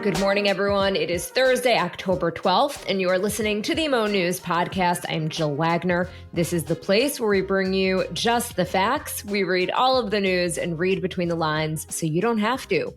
Good morning, everyone. It is Thursday, October 12th, and you are listening to the Mo News podcast. I'm Jill Wagner. This is the place where we bring you just the facts. We read all of the news and read between the lines so you don't have to.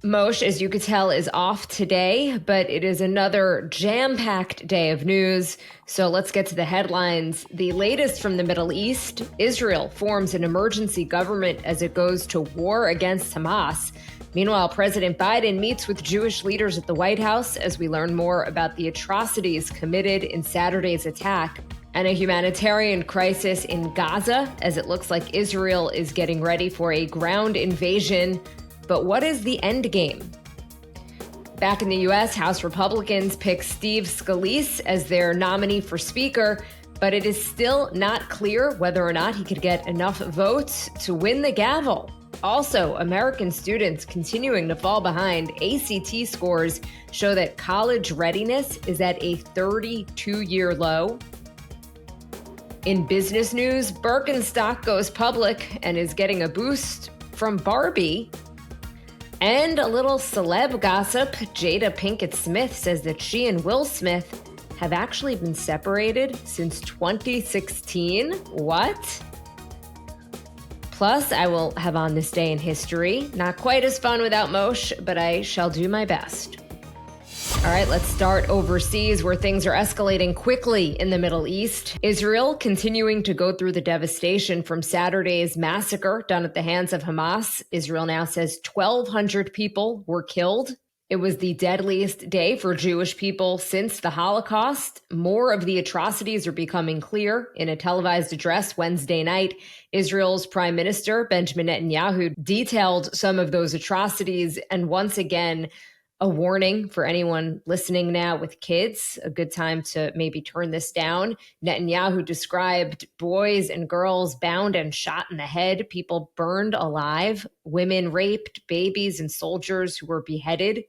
Moshe, as you could tell, is off today, but it is another jam-packed day of news. So let's get to the headlines. The latest from the Middle East: Israel forms an emergency government as it goes to war against Hamas. Meanwhile, President Biden meets with Jewish leaders at the White House as we learn more about the atrocities committed in Saturday's attack. And a humanitarian crisis in Gaza, as it looks like Israel is getting ready for a ground invasion. But what is the end game? Back in the U.S., House Republicans pick Steve Scalise as their nominee for Speaker, but it is still not clear whether or not he could get enough votes to win the gavel. Also, American students continuing to fall behind. ACT scores show that college readiness is at a 32-year low. In business news, Birkenstock goes public and is getting a boost from Barbie. And a little celeb gossip. Jada Pinkett Smith says that she and Will Smith have actually been separated since 2016. What? Plus, I will have on this day in history. Not quite as fun without Moshe, but I shall do my best. All right, let's start overseas where things are escalating quickly in the Middle East. Israel continuing to go through the devastation from Saturday's massacre done at the hands of Hamas. Israel now says 1,200 people were killed. It was the deadliest day for Jewish people since the Holocaust. More of the atrocities are becoming clear. In a televised address Wednesday night, Israel's Prime Minister Benjamin Netanyahu detailed some of those atrocities. And once again, a warning for anyone listening now with kids, a good time to maybe turn this down. Netanyahu described boys and girls bound and shot in the head, people burned alive, women raped, babies and soldiers who were beheaded.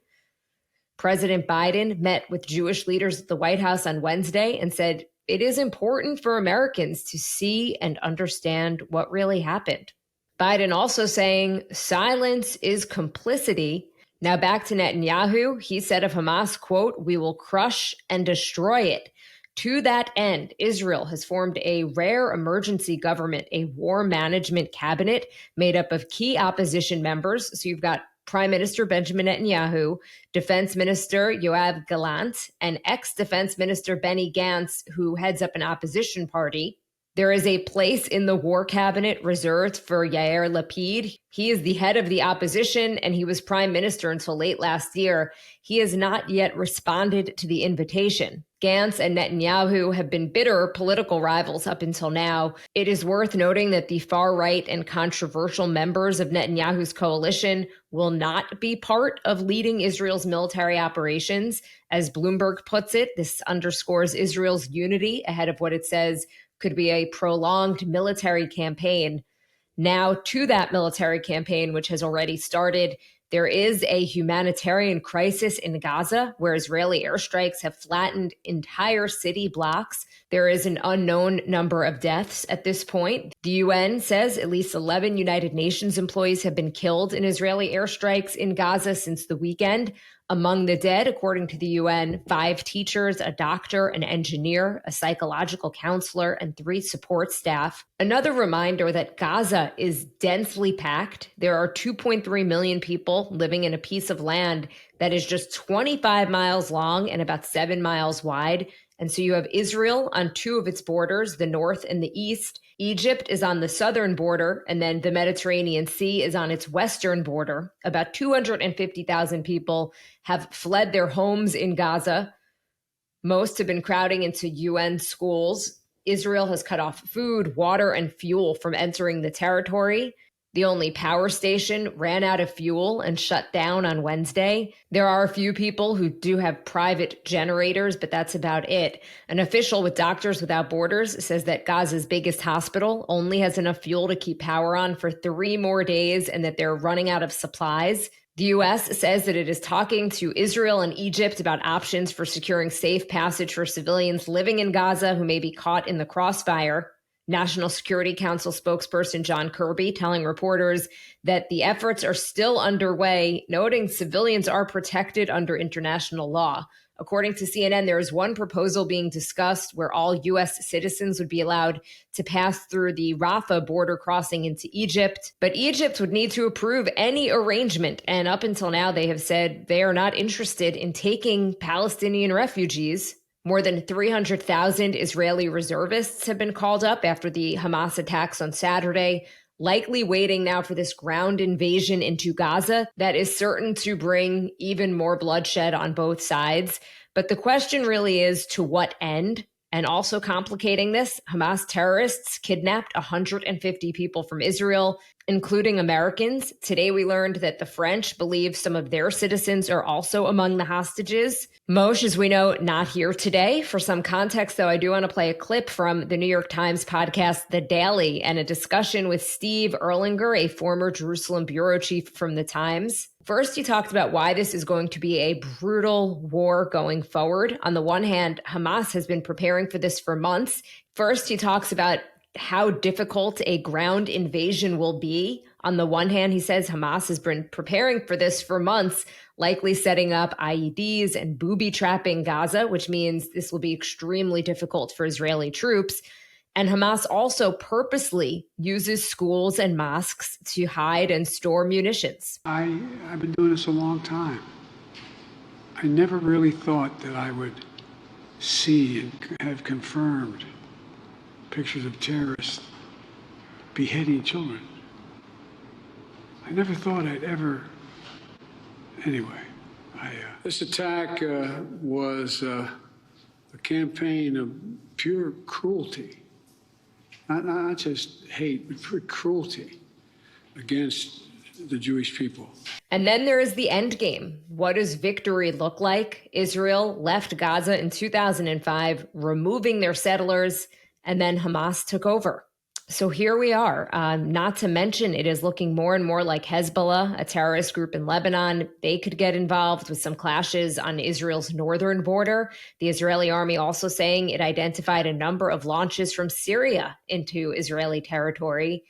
President Biden met with Jewish leaders at the White House on Wednesday and said it is important for Americans to see and understand what really happened. Biden also saying silence is complicity. Now back to Netanyahu. He said of Hamas, quote, "We will crush and destroy it." To that end, Israel has formed a rare emergency government, a war management cabinet made up of key opposition members. So you've got Prime Minister Benjamin Netanyahu, Defense Minister Yoav Gallant, and ex-Defense Minister Benny Gantz, who heads up an opposition party. There is a place in the war cabinet reserved for Yair Lapid. He is the head of the opposition, and he was prime minister until late last year. He has not yet responded to the invitation. Gantz and Netanyahu have been bitter political rivals up until now. It is worth noting that the far-right and controversial members of Netanyahu's coalition will not be part of leading Israel's military operations. As Bloomberg puts it, this underscores Israel's unity ahead of what it says could be a prolonged military campaign. Now to that military campaign, which has already started, there is a humanitarian crisis in Gaza where Israeli airstrikes have flattened entire city blocks. There is an unknown number of deaths at this point. The UN says at least 11 United Nations employees have been killed in Israeli airstrikes in Gaza since the weekend. Among the dead, according to the UN, 5 teachers, a doctor, an engineer, a psychological counselor, and 3 support staff. Another reminder that Gaza is densely packed. There are 2.3 million people living in a piece of land that is just 25 miles long and about 7 miles wide. And so you have Israel on 2 of its borders, the north and the east. Egypt is on the southern border, and then the Mediterranean Sea is on its western border. About 250,000 people have fled their homes in Gaza. Most have been crowding into UN schools. Israel has cut off food, water, and fuel from entering the territory. The only power station ran out of fuel and shut down on Wednesday. There are a few people who do have private generators, but that's about it. An official with Doctors Without Borders says that Gaza's biggest hospital only has enough fuel to keep power on for 3 more days and that they're running out of supplies. The U.S. says that it is talking to Israel and Egypt about options for securing safe passage for civilians living in Gaza who may be caught in the crossfire. National Security Council spokesperson John Kirby telling reporters that the efforts are still underway, noting civilians are protected under international law. According to CNN, there is one proposal being discussed where all U.S. citizens would be allowed to pass through the Rafah border crossing into Egypt. But Egypt would need to approve any arrangement. And up until now, they have said they are not interested in taking Palestinian refugees. More than 300,000 Israeli reservists have been called up after the Hamas attacks on Saturday, likely waiting now for this ground invasion into Gaza that is certain to bring even more bloodshed on both sides. But the question really is, to what end? And also complicating this, Hamas terrorists kidnapped 150 people from Israel, including Americans. Today we learned that the French believe some of their citizens are also among the hostages. Moshe, as we know, not here today. For some context, though, I do want to play a clip from the New York Times podcast, The Daily, and a discussion with Steve Erlinger, a former Jerusalem bureau chief from the Times. First, he talked about why this is going to be a brutal war going forward. On the one hand, Hamas has been preparing for this for months. First, he talks about how difficult a ground invasion will be. On the one hand, he says Hamas has been preparing for this for months, likely setting up IEDs and booby-trapping Gaza, which means this will be extremely difficult for Israeli troops. And Hamas also purposely uses schools and mosques to hide and store munitions. I've been doing this a long time. I never really thought that I would see and have confirmed pictures of terrorists beheading children. I never thought I'd ever. Anyway, this attack was a campaign of pure cruelty. Not just hate, but pure cruelty against the Jewish people. And then there is the end game. What does victory look like? Israel left Gaza in 2005, removing their settlers, and then Hamas took over. So here we are. Not to mention, it is looking more and more like Hezbollah, a terrorist group in Lebanon. They could get involved with some clashes on Israel's northern border. The Israeli army also saying it identified a number of launches from Syria into Israeli territory.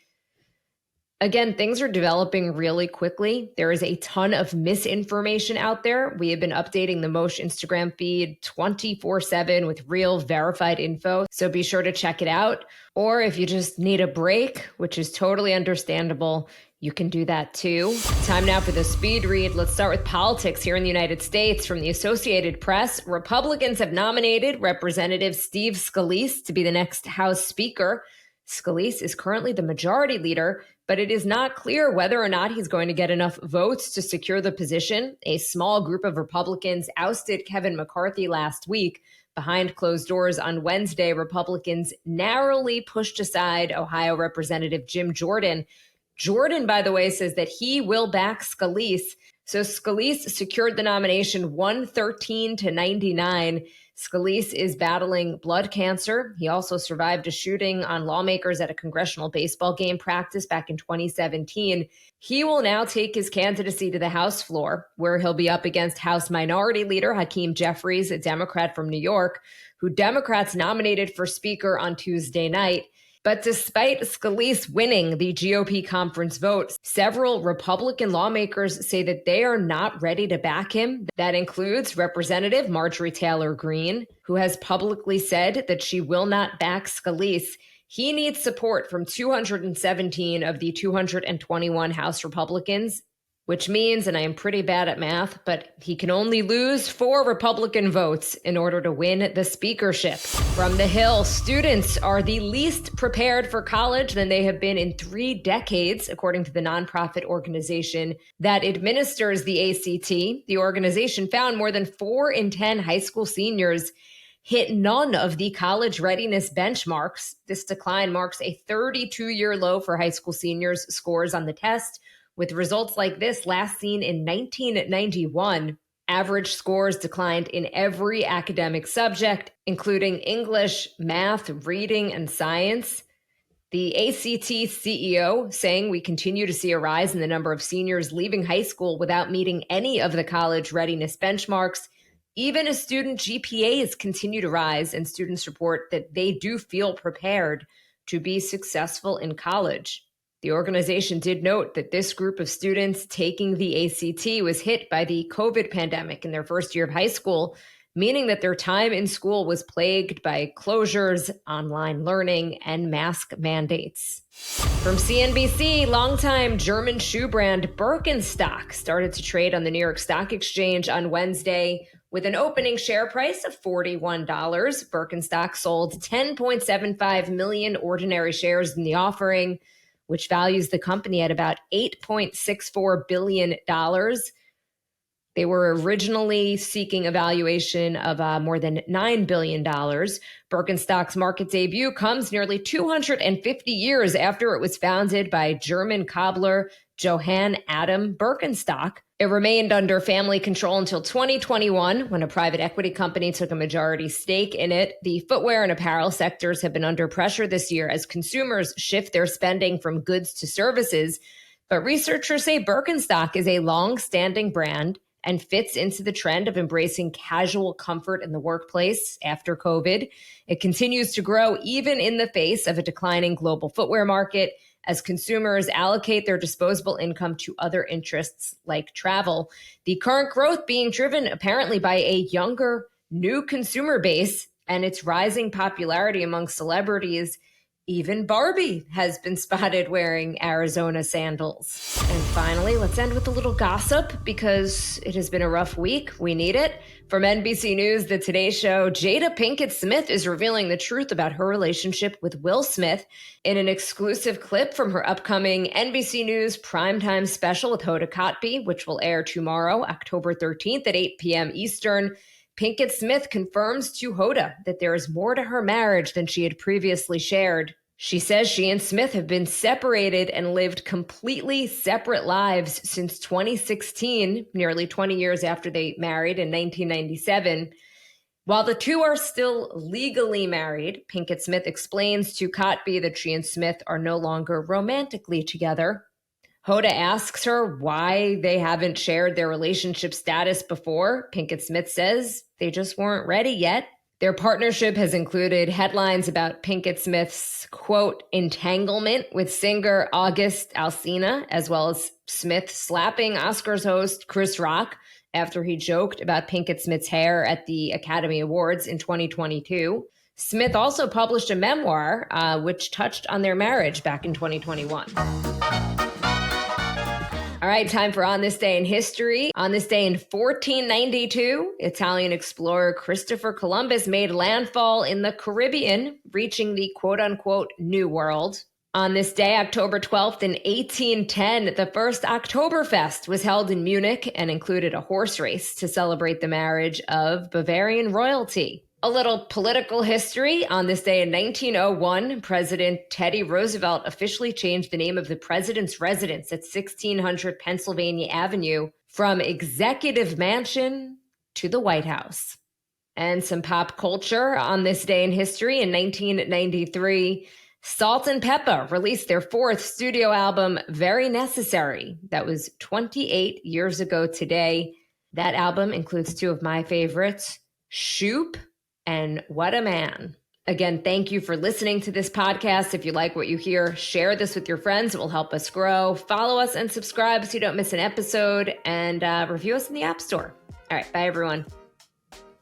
Again, things are developing really quickly. There is a ton of misinformation out there. We have been updating the Moshe Instagram feed 24/7 with real verified info. So be sure to check it out. Or if you just need a break, which is totally understandable, you can do that too. Time now for the speed read. Let's start with politics here in the United States. From the Associated Press, Republicans have nominated Representative Steve Scalise to be the next House Speaker. Scalise is currently the majority leader, but it is not clear whether or not he's going to get enough votes to secure the position. A small group of Republicans ousted Kevin McCarthy last week. Behind closed doors on Wednesday, Republicans narrowly pushed aside Ohio Representative Jim Jordan. Jordan, by the way, says that he will back Scalise. So Scalise secured the nomination 113-99. Scalise is battling blood cancer. He also survived a shooting on lawmakers at a congressional baseball game practice back in 2017. He will now take his candidacy to the House floor, where he'll be up against House Minority Leader Hakeem Jeffries, a Democrat from New York, who Democrats nominated for Speaker on Tuesday night. But despite Scalise winning the GOP conference vote, several Republican lawmakers say that they are not ready to back him. That includes Representative Marjorie Taylor Greene, who has publicly said that she will not back Scalise. He needs support from 217 of the 221 House Republicans, which means, and I am pretty bad at math, but he can only lose 4 Republican votes in order to win the speakership. From the Hill, students are the least prepared for college than they have been in 3 decades, according to the nonprofit organization that administers the ACT. The organization found more than 4 in 10 high school seniors hit none of the college readiness benchmarks. This decline marks a 32-year low for high school seniors' scores on the test, with results like this last seen in 1991. Average scores declined in every academic subject, including English, math, reading, and science. The ACT CEO saying we continue to see a rise in the number of seniors leaving high school without meeting any of the college readiness benchmarks. Even as student GPAs continue to rise, and students report that they do feel prepared to be successful in college. The organization did note that this group of students taking the ACT was hit by the COVID pandemic in their first year of high school, meaning that their time in school was plagued by closures, online learning, and mask mandates. From CNBC, longtime German shoe brand Birkenstock started to trade on the New York Stock Exchange on Wednesday with an opening share price of $41. Birkenstock sold 10.75 million ordinary shares in the offering, which values the company at about $8.64 billion. They were originally seeking a valuation of more than $9 billion. Birkenstock's market debut comes nearly 250 years after it was founded by German cobbler Johann Adam Birkenstock. It remained under family control until 2021, when a private equity company took a majority stake in it. The footwear and apparel sectors have been under pressure this year as consumers shift their spending from goods to services. But researchers say Birkenstock is a long-standing brand and fits into the trend of embracing casual comfort in the workplace after COVID. It continues to grow even in the face of a declining global footwear market as consumers allocate their disposable income to other interests like travel. The current growth being driven apparently by a younger, new consumer base and its rising popularity among celebrities. Even Barbie has been spotted wearing Arizona sandals. And finally, let's end with a little gossip because it has been a rough week. We need it. From NBC News, The Today Show, Jada Pinkett Smith is revealing the truth about her relationship with Will Smith in an exclusive clip from her upcoming NBC News primetime special with Hoda Kotb, which will air tomorrow, October 13th at 8 p.m. Eastern. Pinkett Smith confirms to Hoda that there is more to her marriage than she had previously shared. She says she and Smith have been separated and lived completely separate lives since 2016, nearly 20 years after they married in 1997. While the two are still legally married, Pinkett Smith explains to Kotb that she and Smith are no longer romantically together. Hoda asks her why they haven't shared their relationship status before. Pinkett Smith says they just weren't ready yet. Their partnership has included headlines about Pinkett Smith's, quote, entanglement with singer August Alsina, as well as Smith slapping Oscars host Chris Rock after he joked about Pinkett Smith's hair at the Academy Awards in 2022. Smith also published a memoir which touched on their marriage back in 2021. All right, time for On This Day in History. On this day in 1492, Italian explorer Christopher Columbus made landfall in the Caribbean, reaching the quote-unquote New World. On this day, October 12th in 1810, the first Oktoberfest was held in Munich and included a horse race to celebrate the marriage of Bavarian royalty. A little political history. On this day in 1901, President Teddy Roosevelt officially changed the name of the president's residence at 1600 Pennsylvania Avenue from Executive Mansion to the White House. And some pop culture. On this day in history, in 1993, Salt and Pepper released their fourth studio album, Very Necessary. That was 28 years ago today. That album includes two of my favorites, Shoop and What a Man. Again, thank you for listening to this podcast. If you like what you hear, share this with your friends. It will help us grow. Follow us and subscribe so you don't miss an episode, and review us in the App Store. All right, bye everyone.